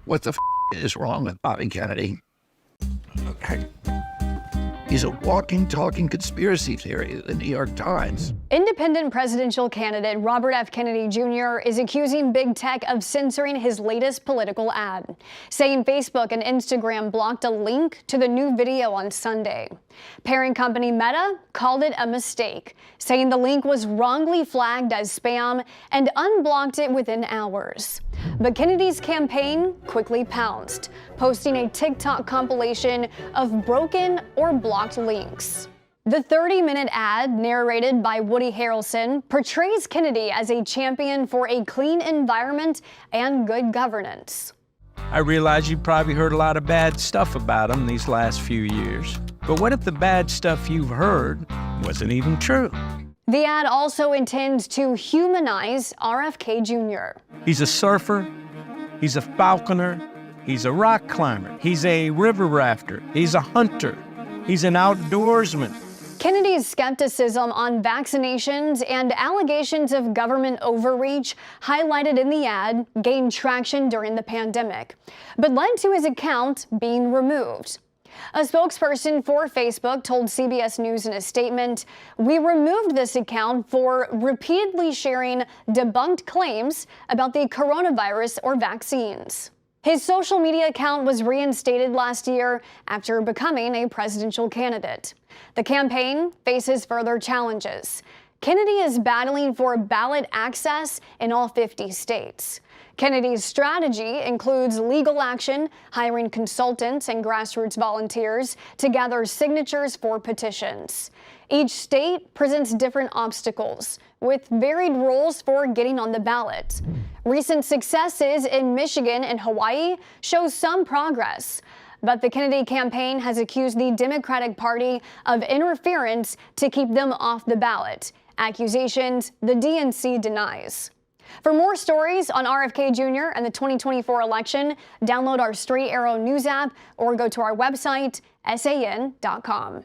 What the is wrong with Bobby Kennedy? Okay. He's a walking, talking conspiracy theory, the New York Times. Independent presidential candidate Robert F. Kennedy Jr. is accusing big tech of censoring his latest political ad, saying Facebook and Instagram blocked a link to the new video on Sunday. Parent company Meta called it a mistake, saying the link was wrongly flagged as spam and unblocked it within hours. But Kennedy's campaign quickly pounced, posting a TikTok compilation of broken or blocked links. The 30-minute ad, narrated by Woody Harrelson, portrays Kennedy as a champion for a clean environment and good governance. I realize you probably heard a lot of bad stuff about him these last few years. But what if the bad stuff you've heard wasn't even true? The ad also intends to humanize RFK Jr. He's a surfer, he's a falconer, he's a rock climber, he's a river rafter, he's a hunter, he's an outdoorsman. Kennedy's skepticism on vaccinations and allegations of government overreach highlighted in the ad gained traction during the pandemic, but led to his account being removed. A spokesperson for Facebook told CBS News in a statement, "We removed this account for repeatedly sharing debunked claims about the coronavirus or vaccines." His social media account was reinstated last year after becoming a presidential candidate. The campaign faces further challenges. Kennedy is battling for ballot access in all 50 states. Kennedy's strategy includes legal action, hiring consultants and grassroots volunteers to gather signatures for petitions. Each state presents different obstacles, with varied rules for getting on the ballot. Recent successes in Michigan and Hawaii show some progress, but the Kennedy campaign has accused the Democratic Party of interference to keep them off the ballot, accusations the DNC denies. For more stories on RFK Jr. and the 2024 election, download our Straight Arrow News app or go to our website, san.com.